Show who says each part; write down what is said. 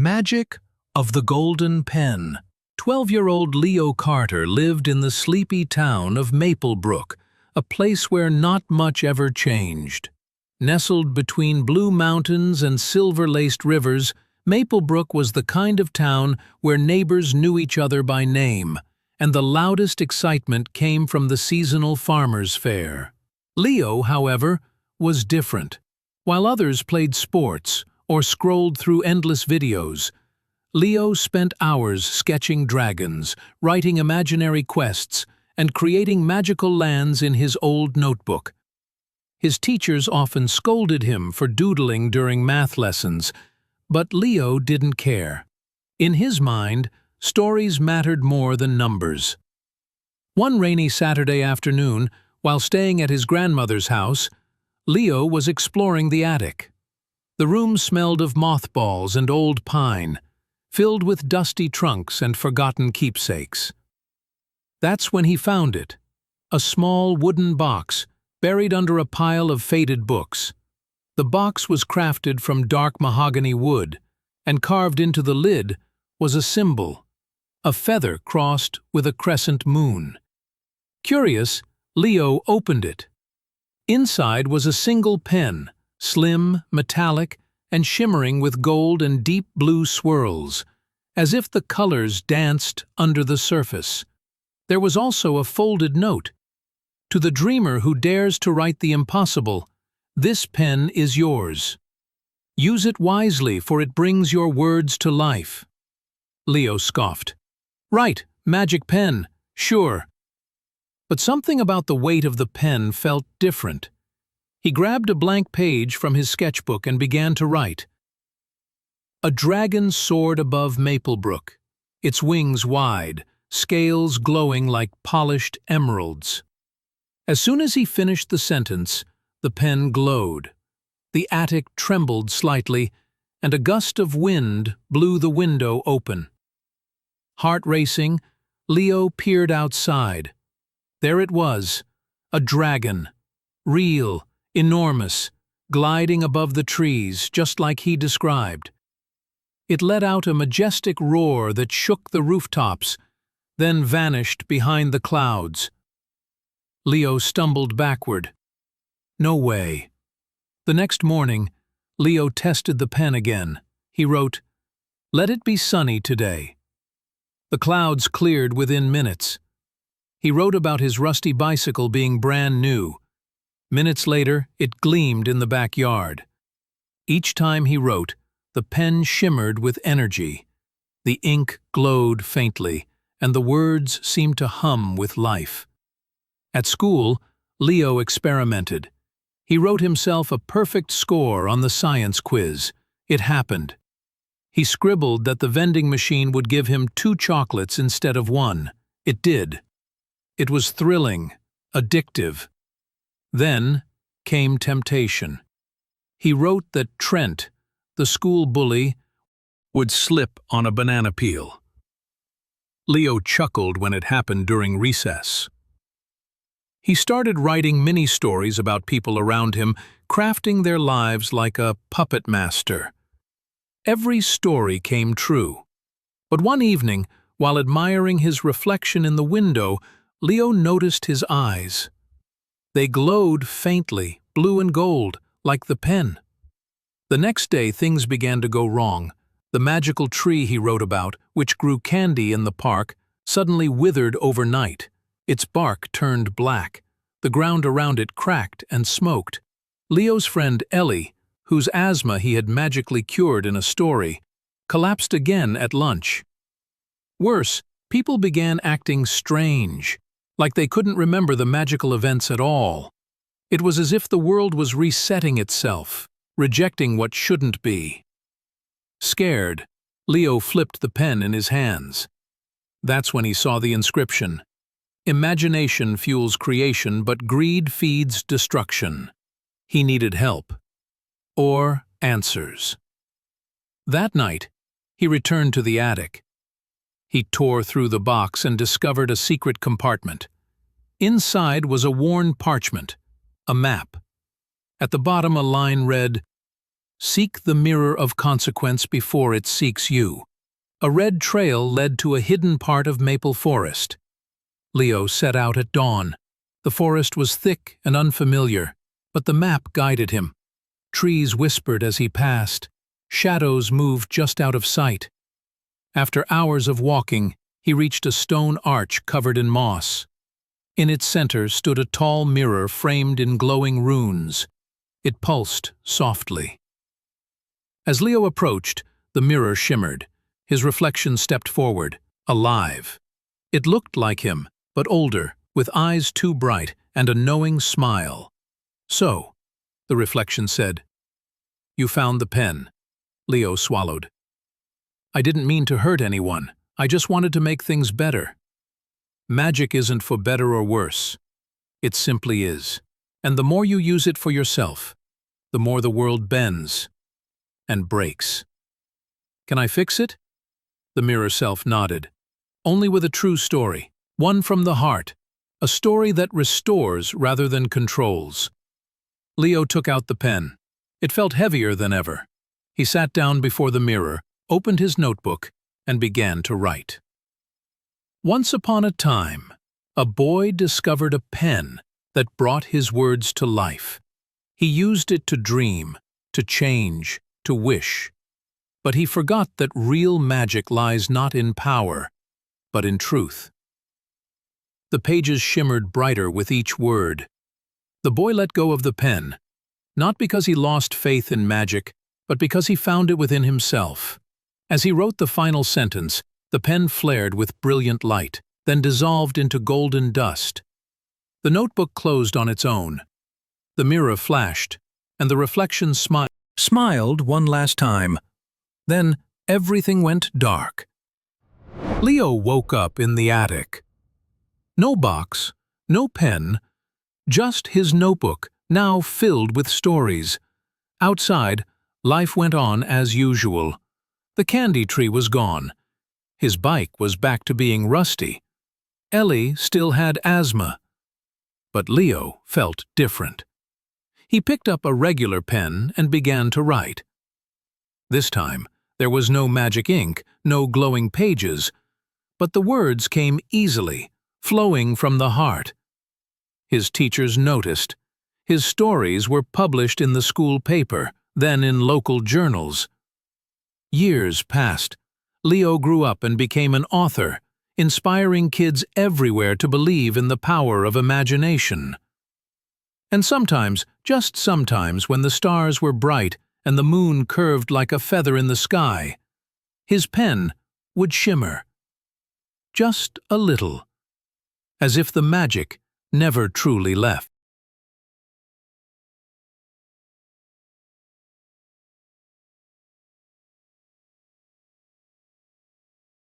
Speaker 1: Magic of the Golden Pen. 12-year-old Leo Carter lived in the sleepy town of Maplebrook, a place where not much ever changed. Nestled between blue mountains and silver-laced rivers, Maplebrook was the kind of town where neighbors knew each other by name, and the loudest excitement came from the seasonal farmers' fair. Leo, however, was different. While others played sports or scrolled through endless videos, Leo spent hours sketching dragons, writing imaginary quests, and creating magical lands in his old notebook. His teachers often scolded him for doodling during math lessons, but Leo didn't care. In his mind, stories mattered more than numbers. One rainy Saturday afternoon, while staying at his grandmother's house, Leo was exploring the attic. The room smelled of mothballs and old pine, filled with dusty trunks and forgotten keepsakes. That's when he found it, a small wooden box buried under a pile of faded books. The box was crafted from dark mahogany wood, and carved into the lid was a symbol, a feather crossed with a crescent moon. Curious, Leo opened it. Inside was a single pen, slim, metallic, and shimmering with gold and deep blue swirls, as if the colors danced under the surface. There was also a folded note. To the dreamer who dares to write the impossible, this pen is yours. Use it wisely, for it brings your words to life. Leo scoffed. Right, magic pen, sure. But something about the weight of the pen felt different. He grabbed a blank page from his sketchbook and began to write. A dragon soared above Maplebrook, its wings wide, scales glowing like polished emeralds. As soon as he finished the sentence, the pen glowed. The attic trembled slightly, and a gust of wind blew the window open. Heart racing, Leo peered outside. There it was, a dragon, real, enormous, gliding above the trees, just like he described. It let out a majestic roar that shook the rooftops, then vanished behind the clouds. Leo stumbled backward. No way. The next morning, Leo tested the pen again. He wrote, "Let it be sunny today." The clouds cleared within minutes. He wrote about his rusty bicycle being brand new. Minutes later, it gleamed in the backyard. Each time he wrote, the pen shimmered with energy. The ink glowed faintly, and the words seemed to hum with life. At school, Leo experimented. He wrote himself a perfect score on the science quiz. It happened. He scribbled that the vending machine would give him 2 chocolates instead of 1. It did. It was thrilling, addictive. Then came temptation. He wrote that Trent, the school bully, would slip on a banana peel. Leo chuckled when it happened during recess. He started writing mini-stories about people around him, crafting their lives like a puppet master. Every story came true. But one evening, while admiring his reflection in the window, Leo noticed his eyes. They glowed faintly, blue and gold, like the pen. The next day, things began to go wrong. The magical tree he wrote about, which grew candy in the park, suddenly withered overnight. Its bark turned black. The ground around it cracked and smoked. Leo's friend Ellie, whose asthma he had magically cured in a story, collapsed again at lunch. Worse, people began acting strange, like they couldn't remember the magical events at all. It was as if the world was resetting itself, rejecting what shouldn't be. Scared, Leo flipped the pen in his hands. That's when he saw the inscription. Imagination fuels creation, but greed feeds destruction. He needed help. Or answers. That night, he returned to the attic. He tore through the box and discovered a secret compartment. Inside was a worn parchment, a map. At the bottom a line read, Seek the mirror of consequence before it seeks you. A red trail led to a hidden part of maple forest. Leo set out at dawn. The forest was thick and unfamiliar, but the map guided him. Trees whispered as he passed. Shadows moved just out of sight. After hours of walking, he reached a stone arch covered in moss. In its center stood a tall mirror framed in glowing runes. It pulsed softly. As Leo approached, the mirror shimmered. His reflection stepped forward, alive. It looked like him, but older, with eyes too bright and a knowing smile. "So," the reflection said. "You found the pen." Leo swallowed. "I didn't mean to hurt anyone. I just wanted to make things better." Magic isn't for better or worse. It simply is. And the more you use it for yourself, the more the world bends and breaks. "Can I fix it?" The mirror self nodded. "Only with a true story, one from the heart, a story that restores rather than controls." Leo took out the pen. It felt heavier than ever. He sat down before the mirror, opened his notebook, and began to write. Once upon a time, a boy discovered a pen that brought his words to life. He used it to dream, to change, to wish. But he forgot that real magic lies not in power, but in truth. The pages shimmered brighter with each word. The boy let go of the pen, not because he lost faith in magic, but because he found it within himself. As he wrote the final sentence, the pen flared with brilliant light, then dissolved into golden dust. The notebook closed on its own. The mirror flashed, and the reflection smiled one last time. Then everything went dark. Leo woke up in the attic. No box, no pen, just his notebook, now filled with stories. Outside, life went on as usual. The candy tree was gone. His bike was back to being rusty. Ellie still had asthma. But Leo felt different. He picked up a regular pen and began to write. This time, there was no magic ink, no glowing pages, but the words came easily, flowing from the heart. His teachers noticed. His stories were published in the school paper, then in local journals. Years passed. Leo grew up and became an author, inspiring kids everywhere to believe in the power of imagination. And sometimes, just sometimes, when the stars were bright and the moon curved like a feather in the sky, his pen would shimmer. Just a little, as if the magic never truly left.